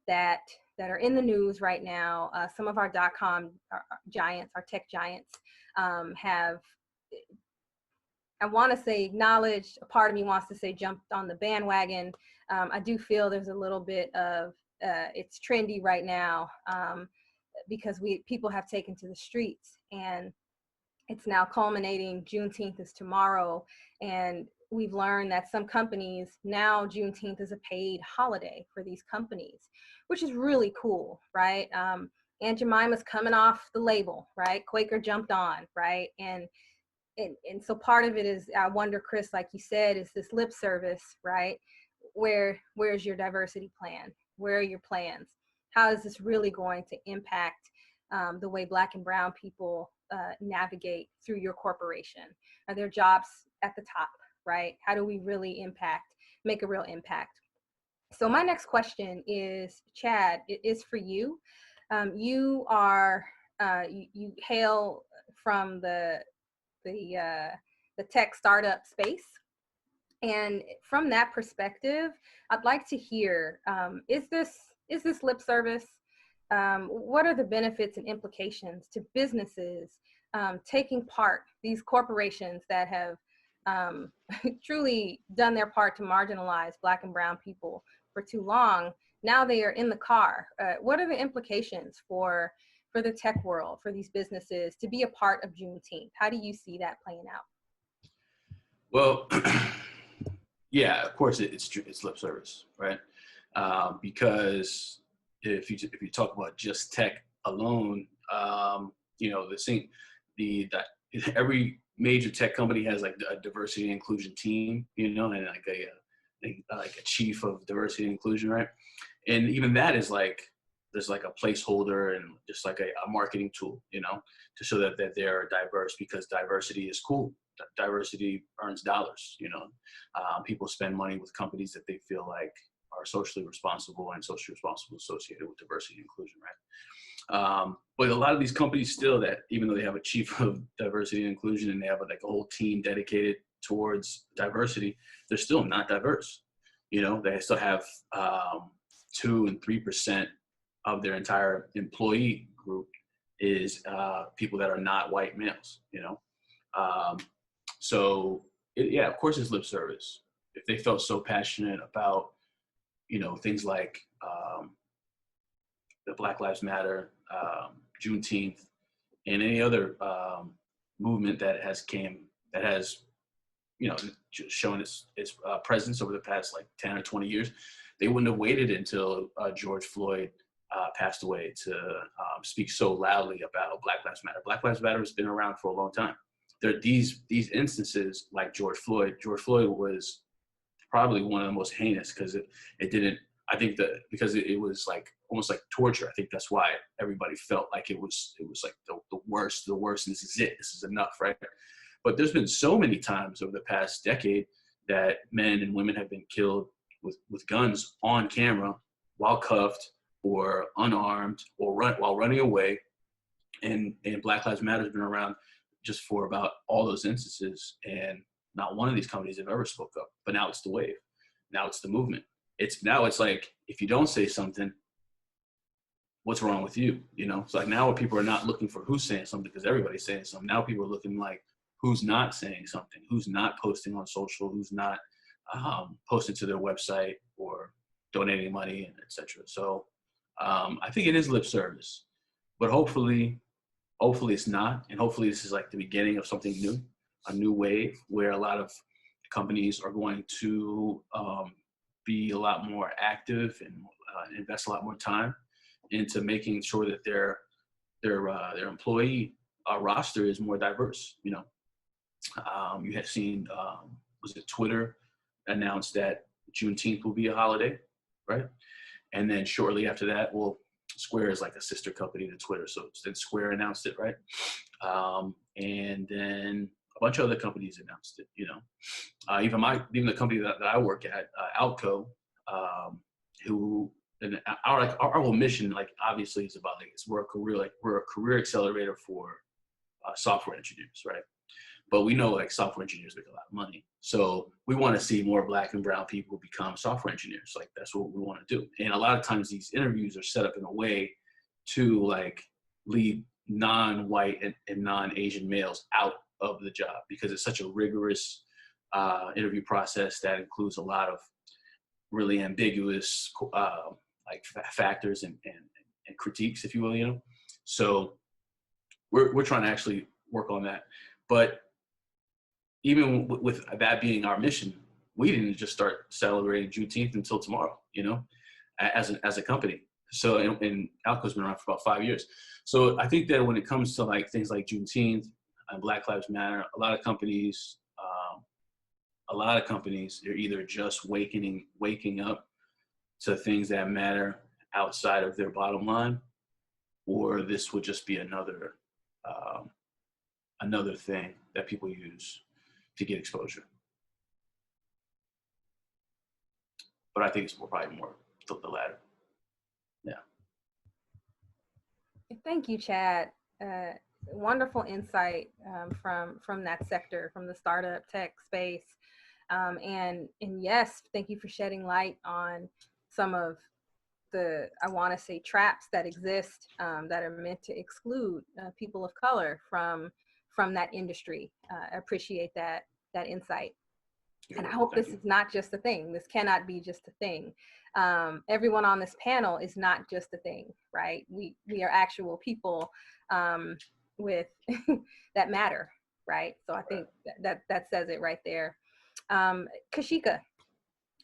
that are in the news right now. Some of our .com giants, our tech giants, have, I want to say, acknowledged. A part of me wants to say jumped on the bandwagon. I do feel there's a little bit of, it's trendy right now because people have taken to the streets, and it's now culminating. Juneteenth is tomorrow, and we've learned that some companies, now Juneteenth is a paid holiday for these companies, which is really cool, right? Aunt Jemima's coming off the label, right? Quaker jumped on, right? And so part of it is, I wonder, Chris, like you said, is this lip service, right? Where's your diversity plan? Where are your plans? How is this really going to impact the way Black and brown people navigate through your corporation? Are there jobs at the top, right? How do we really make a real impact? So my next question is, Chad, it is for you. You are, you hail from the tech startup space. And from that perspective, I'd like to hear, is this lip service? What are the benefits and implications to businesses taking part, these corporations that have truly done their part to marginalize Black and brown people for too long? Now they are in the car. What are the implications for the tech world, for these businesses to be a part of Juneteenth? How do you see that playing out? Well, yeah, of course it's lip service, right? Because if you talk about just tech alone, you know, every major tech company has like a diversity and inclusion team, you know, and like a chief of diversity and inclusion, right? And even that is like, there's like a placeholder and just like a marketing tool, you know, to show that they're diverse, because diversity is cool. Diversity earns dollars, you know. People spend money with companies that they feel like are socially responsible and socially responsible associated with diversity and inclusion, right? But a lot of these companies still, that even though they have a chief of diversity and inclusion and they have like a whole team dedicated towards diversity, they're still not diverse. You know, they still have 2 and 3% of their entire employee group is people that are not white males, you know? So yeah, of course it's lip service. If they felt so passionate about, you know, things like the Black Lives Matter, Juneteenth, and any other movement that has, you know, shown its presence over the past like 10 or 20 years, they wouldn't have waited until George Floyd passed away to speak so loudly about Black Lives Matter. Black Lives Matter has been around for a long time. There are these instances like George Floyd. George Floyd was probably one of the most heinous, because it didn't, I think that because it was like almost like torture. I think that's why everybody felt like it was like the worst, and this is it, this is enough, right? But there's been so many times over the past decade that men and women have been killed with guns on camera while cuffed or unarmed or while running away. And Black Lives Matter has been around just for about all those instances. And not one of these companies have ever spoke up, but now it's the wave. Now it's the movement. It's like, if you don't say something, what's wrong with you? You know, it's like now people are not looking for who's saying something because everybody's saying something. Now people are looking like who's not saying something, who's not posting on social, who's not posting to their website or donating money, and etc. So I think it is lip service, but hopefully it's not, and hopefully this is like the beginning of something new, a new wave where a lot of companies are going to be a lot more active and invest a lot more time into making sure that their employee roster is more diverse. You know, you have seen was it Twitter announced that Juneteenth will be a holiday, right? And then shortly after that, well, Square is like a sister company to Twitter, so then Square announced it, right? And then a bunch of other companies announced it. You know, even the company that I work at, Outco, who and our whole mission, like obviously, is about like we're a career accelerator for software engineers, right? But we know like software engineers make a lot of money, so we want to see more Black and brown people become software engineers. Like that's what we want to do. And a lot of times these interviews are set up in a way to like leave non-white and non-Asian males out of the job because it's such a rigorous interview process that includes a lot of really ambiguous like factors and critiques, if you will, you know. So we're trying to actually work on that. But even with that being our mission, we didn't just start celebrating Juneteenth until tomorrow, you know, as a company. So and Alco's been around for about 5 years. So I think that when it comes to like things like Juneteenth and Black Lives Matter, a lot of companies are either just waking up to things that matter outside of their bottom line, or this would just be another thing that people use to get exposure. But I think it's probably more the latter. Yeah. Thank you, Chad. Wonderful insight from that sector, from the startup tech space. And yes, thank you for shedding light on some of the, I want to say, traps that exist that are meant to exclude people of color from that industry. I appreciate that insight. And I hope this is not just a thing. This cannot be just a thing. Everyone on this panel is not just a thing, right? We are actual people with that matter, right? So I think that says it right there. Kashika,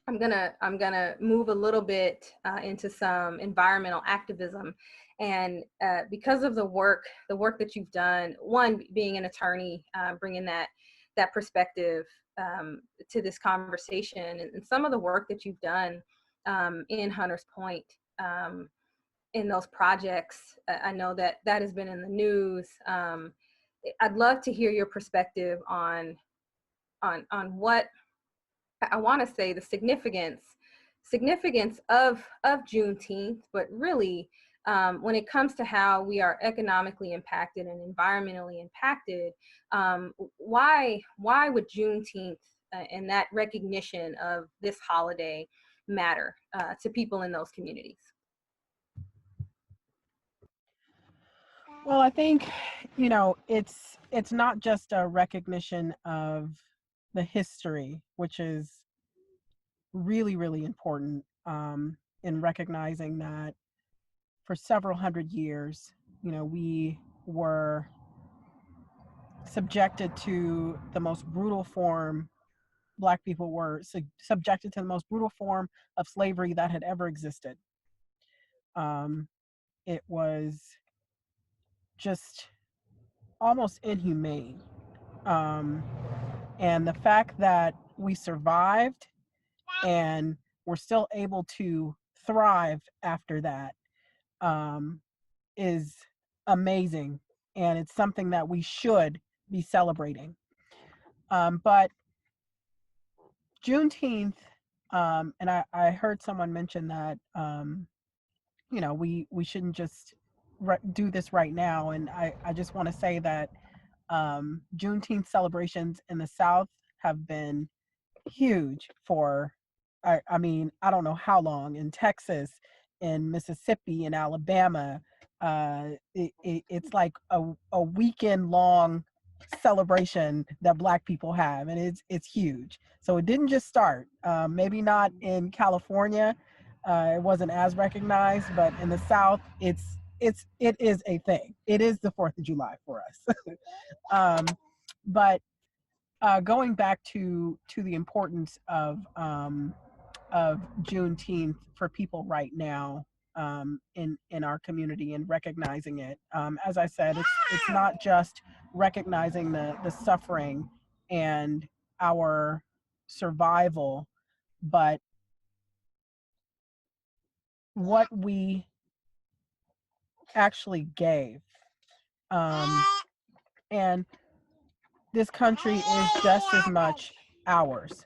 I'm gonna move a little bit into some environmental activism, and because of the work that you've done, one, being an attorney, bringing that perspective to this conversation, and some of the work that you've done in Hunters Point, in those projects. I know that has been in the news. I'd love to hear your perspective on what I want to say the significance of Juneteenth, but really when it comes to how we are economically impacted and environmentally impacted, why would Juneteenth and that recognition of this holiday matter to people in those communities? Well, I think, you know, it's not just a recognition of the history, which is really, really important in recognizing that for several hundred years, you know, we were subjected to the most brutal form, Black people were subjected to the most brutal form of slavery that had ever existed. It was just almost inhumane. And the fact that we survived and we're still able to thrive after that is amazing. And it's something that we should be celebrating. But Juneteenth, and I heard someone mention that, you know, we shouldn't just do this right now. And I just want to say that Juneteenth celebrations in the South have been huge for, I mean, I don't know how long. In Texas, in Mississippi and Alabama, it's like a weekend long celebration that Black people have, and it's huge. So it didn't just start. Maybe not in California, it wasn't as recognized, but in the South, it is a thing. It is the 4th of July for us. But going back to the importance of Juneteenth for people right now, in our community, and recognizing it. As I said, it's not just recognizing the suffering and our survival, but what we actually gave. And this country is just as much ours.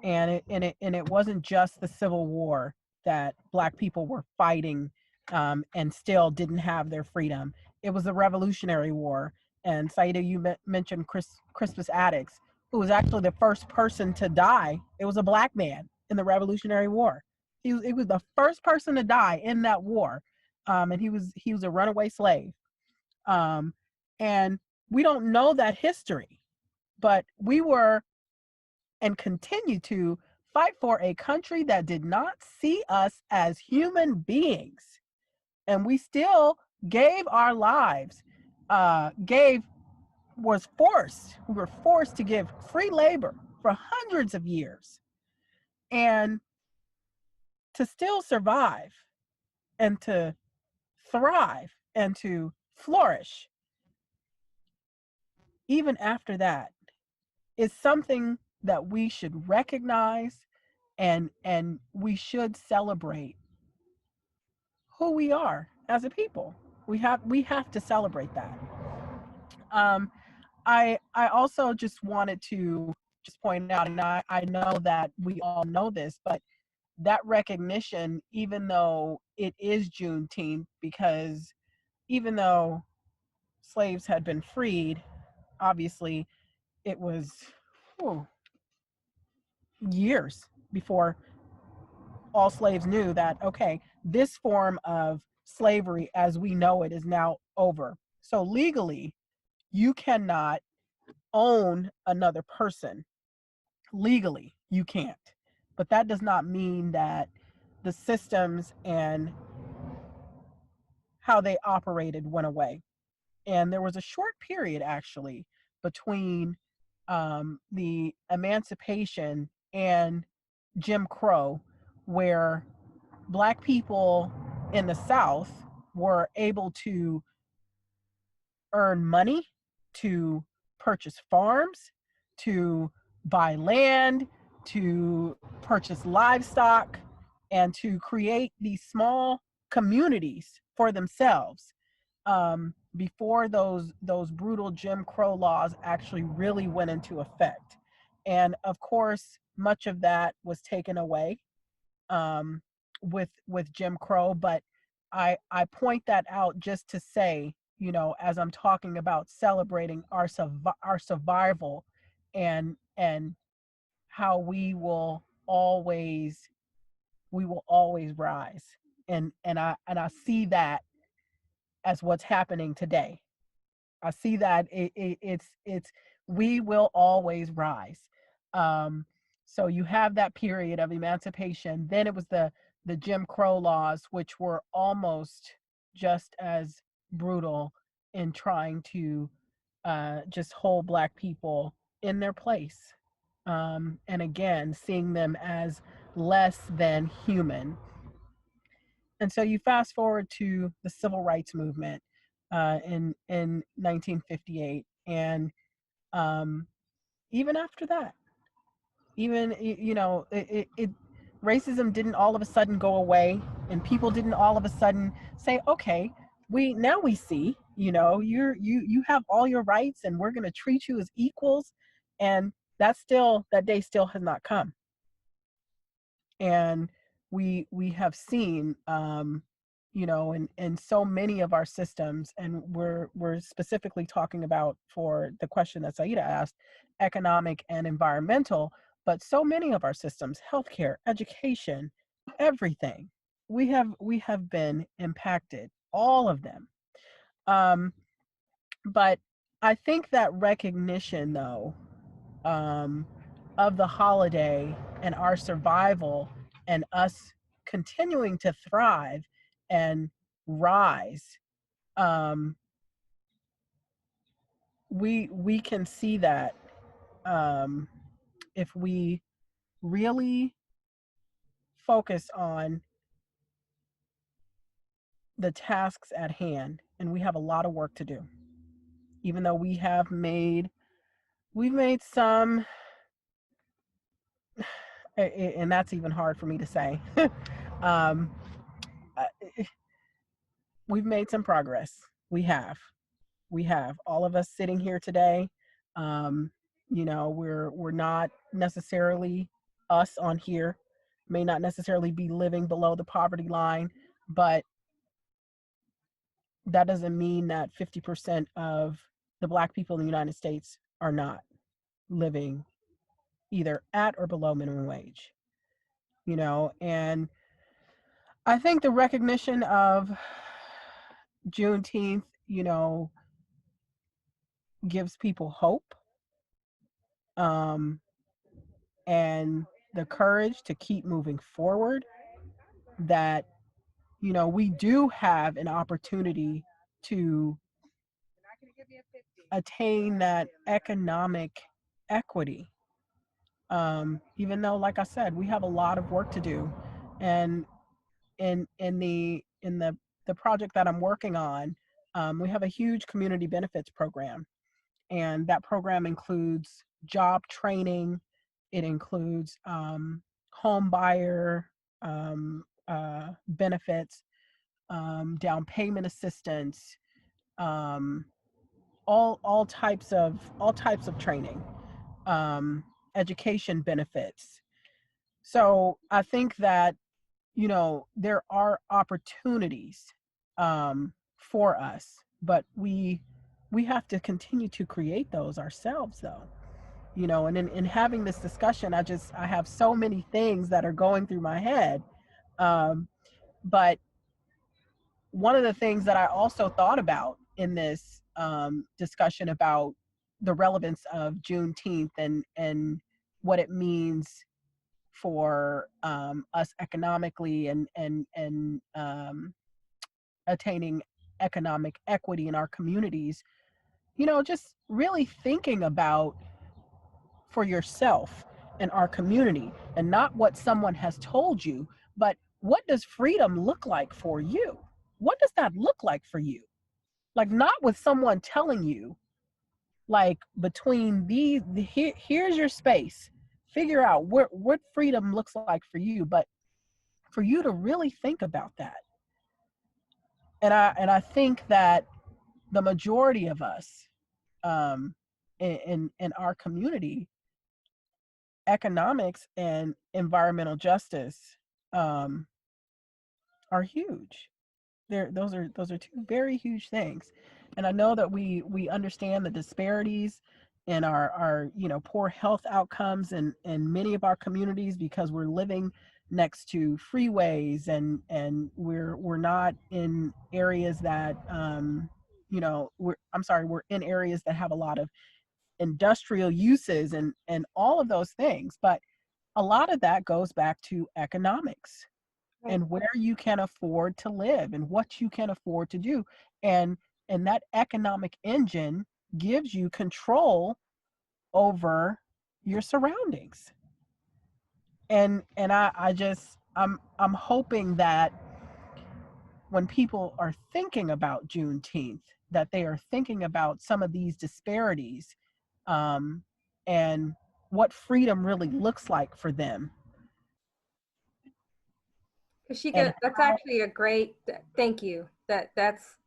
And it wasn't just the Civil War that Black people were fighting, and still didn't have their freedom. It was the Revolutionary War. And Saida, you mentioned Crispus Attucks, who was actually the first person to die. It was a Black man in the Revolutionary War. He was the first person to die in that war, and he was a runaway slave. And we don't know that history, but we were and continue to fight for a country that did not see us as human beings. And we still gave our lives, we were forced to give free labor for hundreds of years, and to still survive and to thrive and to flourish even after that is something that we should recognize, and we should celebrate who we are as a people. We have to celebrate that. I also just wanted to just point out, and I know that we all know this, but that recognition, even though it is Juneteenth, because even though slaves had been freed, obviously it was years before all slaves knew that, okay, this form of slavery as we know it is now over. So legally, you cannot own another person. Legally, you can't. But that does not mean that the systems and how they operated went away. And there was a short period, actually, between the emancipation and Jim Crow, where Black people in the South were able to earn money, to purchase farms, to buy land, to purchase livestock, and to create these small communities for themselves, before those brutal Jim Crow laws actually really went into effect. And of course, much of that was taken away with Jim Crow. But I point that out just to say, as I'm talking about celebrating our survival, and how we will always rise. And I see that as what's happening today. I see that it's we will always rise. So you have that period of emancipation. Then it was the Jim Crow laws, which were almost just as brutal in trying to just hold Black people in their place. And again, seeing them as less than human. And so you fast forward to the Civil Rights Movement in 1958, and even after that, even racism didn't all of a sudden go away, and people didn't all of a sudden say, okay, we see, you have all your rights, and we're going to treat you as equals. And that day still has not come. And we have seen, in so many of our systems, and we're specifically talking about, for the question that Saida asked, economic and environmental, but so many of our systems, healthcare, education, everything we have been impacted, all of them. But I think that recognition, though, of the holiday and our survival and us continuing to thrive and rise, we can see that if we really focus on the tasks at hand, and we have a lot of work to do. Even though we've made some, and that's even hard for me to say. um, we've made some progress. We have all of us sitting here today. You know, we're not necessarily, us on here may not necessarily be living below the poverty line, but that doesn't mean that 50% of the Black people in the United States are not living either at or below minimum wage, you know. And I think the recognition of Juneteenth, you know, gives people hope, and the courage to keep moving forward, that, you know, we do have an opportunity to attain that economic equity. Even though, like I said, we have a lot of work to do. And in the project that I'm working on, we have a huge community benefits program, and that program includes job training. It includes home buyer benefits, down payment assistance, all types of training, education benefits. So I think that, you know, there are opportunities for us, but we have to continue to create those ourselves, though. You know, and in having this discussion, I have so many things that are going through my head. But one of the things that I also thought about in this discussion about the relevance of Juneteenth and what it means for us economically and attaining economic equity in our communities, you know, just really thinking about for yourself and our community, and not what someone has told you, but what does freedom look like for you? What does that look like for you? Like, not with someone telling you, like, between here's your space, figure out what freedom looks like for you, but for you to really think about that. And I think that the majority of us, in our community, economics and environmental justice are huge. Those are two very huge things. And I know that we understand the disparities in our you know, poor health outcomes in many of our communities, because we're living next to freeways, and we're not in areas that you know, we're in areas that have a lot of industrial uses and all of those things. But a lot of that goes back to economics, Right. and where you can afford to live and what you can afford to do. And that economic engine gives you control over your surroundings. And I'm hoping that when people are thinking about Juneteenth, that they are thinking about some of these disparities, and what freedom really looks like for them. Kashika, that's actually a great, thank you. I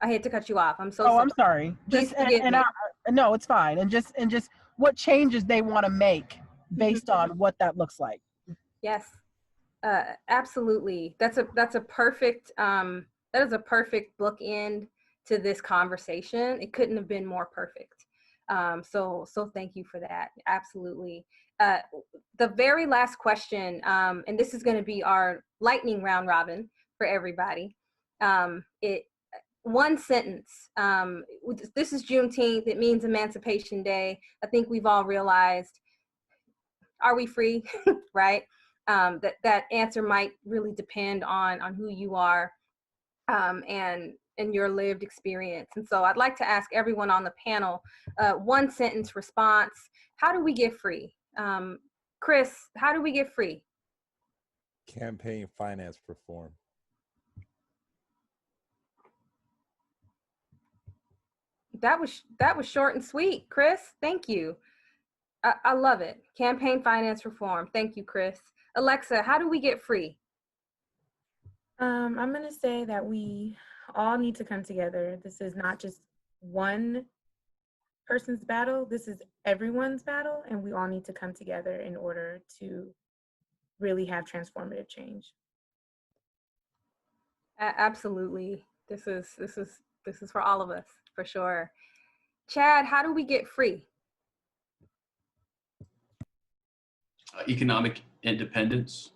hate to cut you off. I'm so sorry. I'm sorry. Please forgive me. No, it's fine. And just what changes they want to make based on what that looks like. Yes, absolutely. That is a perfect bookend to this conversation. It couldn't have been more perfect. So thank you for that. Absolutely. The very last question, and this is going to be our lightning round robin for everybody. One sentence. This is Juneteenth. It means Emancipation Day. I think we've all realized, are we free? Right? That answer might really depend on who you are and your lived experience. And so I'd like to ask everyone on the panel, one sentence response. How do we get free? Chris, how do we get free? Campaign finance reform. That was short and sweet, Chris. Thank you. I love it. Campaign finance reform. Thank you, Chris. Alexa, how do we get free? I'm going to say that we all need to come together. This is not just one person's battle. This is everyone's battle, and we all need to come together in order to really have transformative change. Absolutely. This is for all of us, for sure. Chad, how do we get free? Economic independence,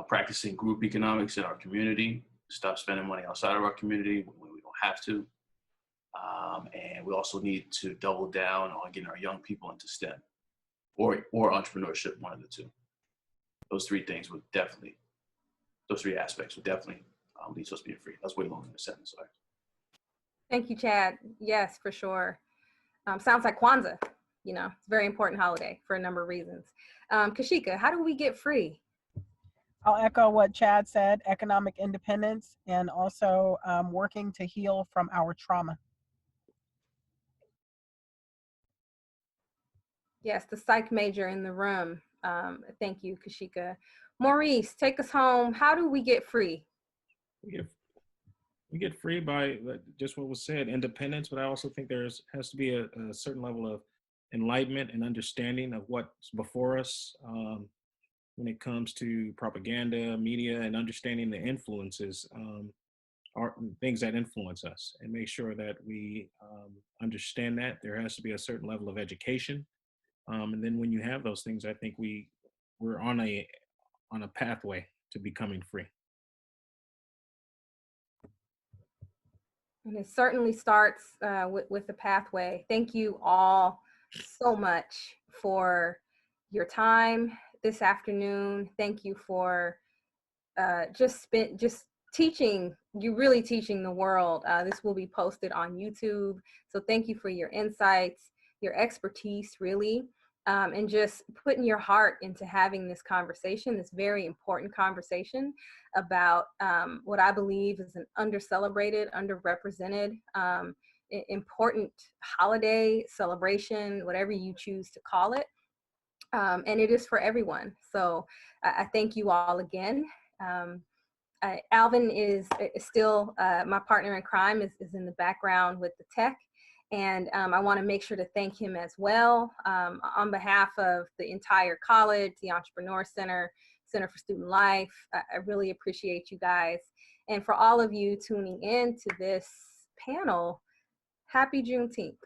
practicing group economics in our community, stop spending money outside of our community when we don't have to. And we also need to double down on getting our young people into STEM or entrepreneurship, one of the two. Those three aspects would definitely lead to us being free. That's way longer than a sentence, sorry. Thank you, Chad. Yes, for sure. Sounds like Kwanzaa, you know, it's a very important holiday for a number of reasons. Kashika, how do we get free? I'll echo what Chad said, economic independence, and also working to heal from our trauma. Yes, the psych major in the room. Thank you, Kashika. Maurice, take us home. How do we get free? We get free by just what was said, independence, but I also think has to be a certain level of enlightenment and understanding of what's before us when it comes to propaganda, media, and understanding the influences, things that influence us, and make sure that we understand that there has to be a certain level of education. And then when you have those things, I think we're on a pathway to becoming free. And it certainly starts with the pathway. Thank you all so much for your time this afternoon. Thank you for just teaching. You're really teaching the world. This will be posted on YouTube. So thank you for your insights, your expertise, really. And just putting your heart into having this conversation, this very important conversation about what I believe is an under-celebrated, underrepresented, important holiday celebration, whatever you choose to call it. And it is for everyone. So I thank you all again. Alvin is still my partner in crime, is in the background with the tech. And I want to make sure to thank him as well on behalf of the entire college, the Entrepreneur Center, Center for Student Life. I really appreciate you guys. And for all of you tuning in to this panel, happy Juneteenth.